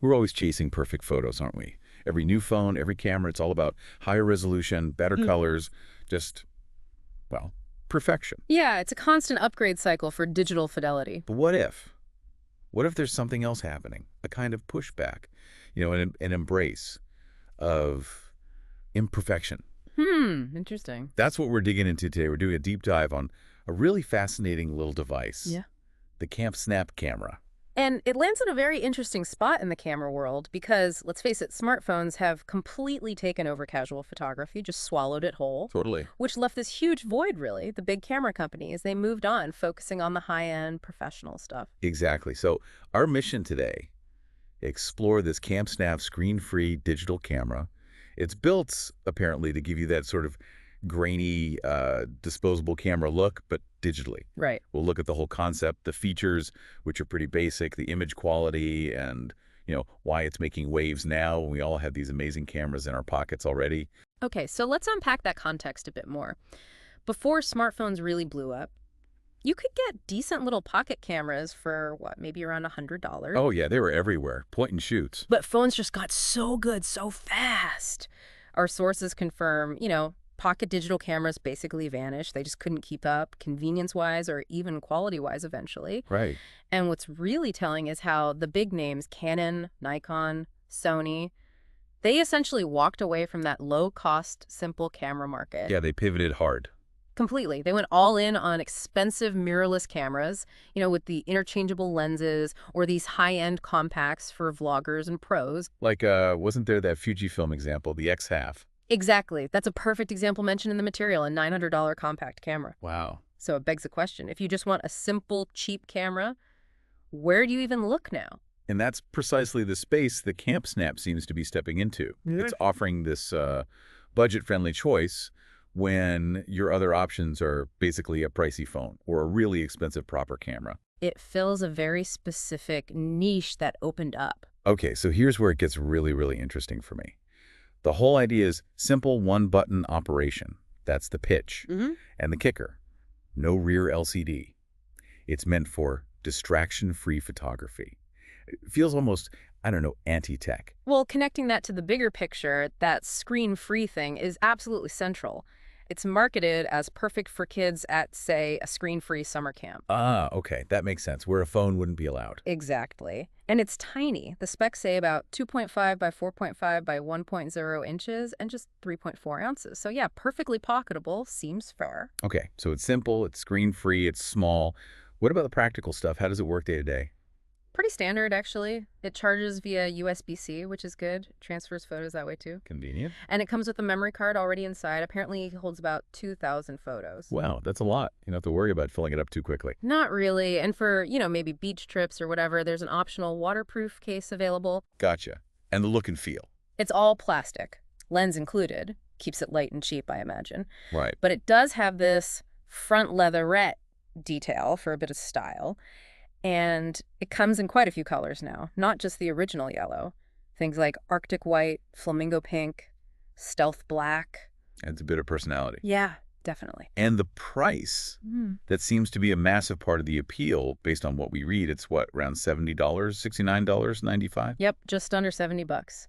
We're always chasing perfect photos, aren't we? Every new phone, every camera, it's all about higher resolution, better colors, just, well, perfection. Yeah, it's a constant upgrade cycle for digital fidelity. But what if? What if there's something else happening? A kind of pushback, an embrace of imperfection. Interesting. That's what we're digging into today. We're doing a deep dive on a really fascinating little device. Yeah. The Camp Snap camera. And it lands in a very interesting spot in the camera world because, let's face it, smartphones have completely taken over casual photography, just swallowed it whole. Totally. Which left this huge void, really, the big camera companies. They moved on, focusing on the high-end professional stuff. Exactly. So our mission today, explore this Camp Snap screen-free digital camera. It's built, apparently, to give you that sort of grainy, disposable camera look, but digitally. Right. We'll look at the whole concept, the features, which are pretty basic, the image quality, and why it's making waves now when we all have these amazing cameras in our pockets already. Okay, so let's unpack that context a bit more. Before smartphones really blew up, you could get decent little pocket cameras for, maybe around $100. Oh, yeah, they were everywhere. Point and shoots. But phones just got so good so fast. Our sources confirm, pocket digital cameras basically vanished. They just couldn't keep up, convenience-wise or even quality-wise eventually. Right. And what's really telling is how the big names, Canon, Nikon, Sony, they essentially walked away from that low-cost, simple camera market. Yeah, they pivoted hard. Completely. They went all in on expensive mirrorless cameras, with the interchangeable lenses or these high-end compacts for vloggers and pros. Like, wasn't there that Fujifilm example, the X-Half? Exactly. That's a perfect example mentioned in the material, a $900 compact camera. Wow. So it begs the question, if you just want a simple, cheap camera, where do you even look now? And that's precisely the space that Camp Snap seems to be stepping into. Yeah. It's offering this budget-friendly choice when your other options are basically a pricey phone or a really expensive proper camera. It fills a very specific niche that opened up. Okay, so here's where it gets really, really interesting for me. The whole idea is simple one-button operation. That's the pitch. And the kicker, no rear LCD. It's meant for distraction-free photography. It feels almost, anti-tech. Well, connecting that to the bigger picture, that screen-free thing is absolutely central. It's marketed as perfect for kids at, say, a screen-free summer camp. Ah, okay. That makes sense, where a phone wouldn't be allowed. Exactly. And it's tiny. The specs say about 2.5 by 4.5 by 1.0 inches and just 3.4 ounces. So yeah, perfectly pocketable. Seems fair. Okay, so it's simple, it's screen-free, it's small. What about the practical stuff? How does it work day to day? Pretty standard, actually. It charges via USB-C, which is good. Transfers photos that way, too. Convenient. And it comes with a memory card already inside. Apparently, it holds about 2,000 photos. Wow, that's a lot. You don't have to worry about filling it up too quickly. Not really. And for, maybe beach trips or whatever, there's an optional waterproof case available. Gotcha. And the look and feel. It's all plastic, lens included. Keeps it light and cheap, I imagine. Right. But it does have this front leatherette detail for a bit of style. And it comes in quite a few colors now, not just the original yellow. Things like Arctic white, flamingo pink, stealth black. Adds a bit of personality. Yeah, definitely. And the price, that seems to be a massive part of the appeal based on what we read. It's what, around $70, $69, $95? Yep, just under $70.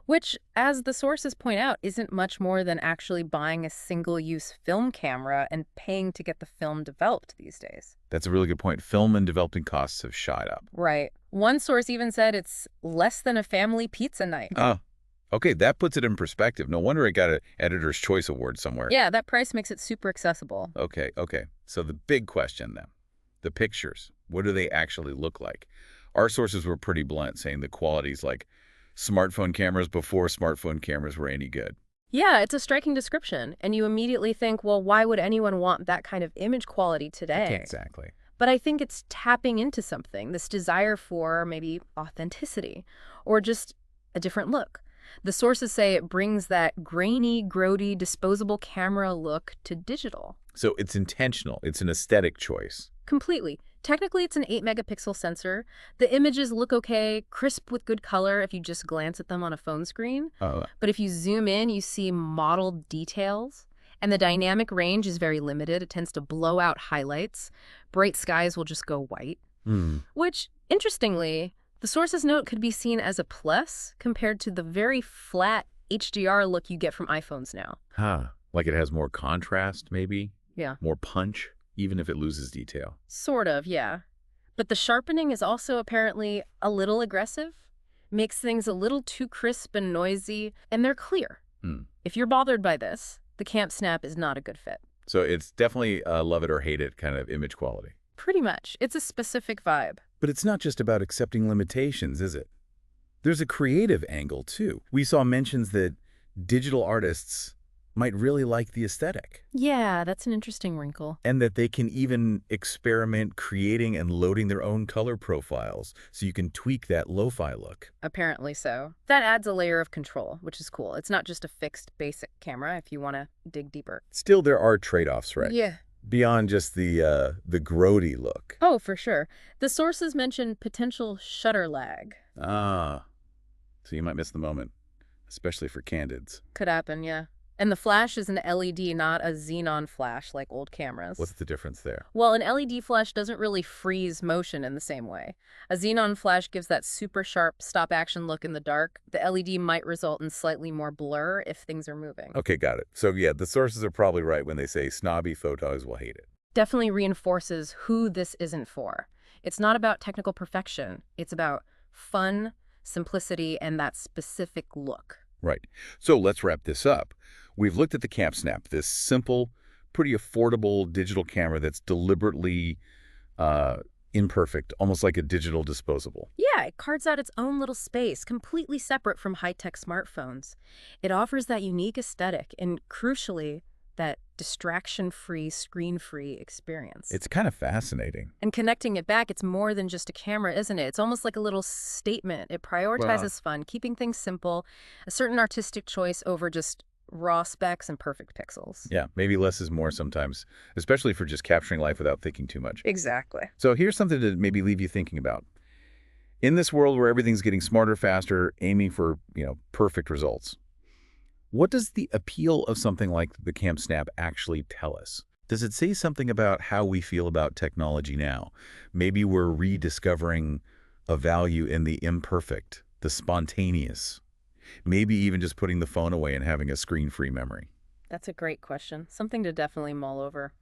Which, as the sources point out, isn't much more than actually buying a single-use film camera and paying to get the film developed these days. That's a really good point. Film and developing costs have shot up. Right. One source even said it's less than a family pizza night. Oh, okay, that puts it in perspective. No wonder it got an Editor's Choice Award somewhere. Yeah, that price makes it super accessible. Okay. So the big question then, the pictures, what do they actually look like? Our sources were pretty blunt, saying the quality's like smartphone cameras before smartphone cameras were any good. Yeah, it's a striking description. And you immediately think, well, why would anyone want that kind of image quality today? Exactly. But I think it's tapping into something, this desire for maybe authenticity or just a different look. The sources say it brings that grainy, grody, disposable camera look to digital. So it's intentional. It's an aesthetic choice. Completely. Technically, it's an 8-megapixel sensor. The images look okay, crisp with good color if you just glance at them on a phone screen. But if you zoom in, you see mottled details. And the dynamic range is very limited. It tends to blow out highlights. Bright skies will just go white. Which, interestingly, The source's note could be seen as a plus compared to the very flat HDR look you get from iPhones now. Huh. Like it has more contrast, maybe? Yeah. More punch, even if it loses detail. Sort of, yeah. But the sharpening is also apparently a little aggressive, makes things a little too crisp and noisy, and they're clear. If you're bothered by this, the Camp Snap is not a good fit. So it's definitely a love it or hate it kind of image quality. Pretty much. It's a specific vibe. But it's not just about accepting limitations, is it? There's a creative angle, too. We saw mentions that digital artists might really like the aesthetic. Yeah, that's an interesting wrinkle. And that they can even experiment creating and loading their own color profiles so you can tweak that lo-fi look. Apparently so. That adds a layer of control, which is cool. It's not just a fixed basic camera if you want to dig deeper. Still, there are trade-offs, right? Yeah. Beyond just the grody look. Oh, for sure. The sources mention potential shutter lag. Ah, so you might miss the moment, especially for candids. Could happen, yeah. And the flash is an LED, not a xenon flash like old cameras. What's the difference there? Well, an LED flash doesn't really freeze motion in the same way. A xenon flash gives that super sharp stop-action look in the dark. The LED might result in slightly more blur if things are moving. Okay, got it. So yeah, the sources are probably right when they say snobby photos will hate it. Definitely reinforces who this isn't for. It's not about technical perfection. It's about fun, simplicity, and that specific look. Right. So let's wrap this up. We've looked at the Camp Snap, this simple, pretty affordable digital camera that's deliberately imperfect, almost like a digital disposable. Yeah, it carves out its own little space, completely separate from high-tech smartphones. It offers that unique aesthetic and, crucially, that distraction-free, screen-free experience. It's kind of fascinating. And connecting it back, it's more than just a camera, isn't it? It's almost like a little statement. It prioritizes fun, keeping things simple, a certain artistic choice over just raw specs and perfect pixels. Yeah, maybe less is more sometimes, especially for just capturing life without thinking too much. Exactly. So here's something to maybe leave you thinking about. In this world where everything's getting smarter, faster, aiming for, perfect results, what does the appeal of something like the Camp Snap actually tell us? Does it say something about how we feel about technology now? Maybe we're rediscovering a value in the imperfect, the spontaneous. Maybe even just putting the phone away and having a screen-free memory. That's a great question. Something to definitely mull over.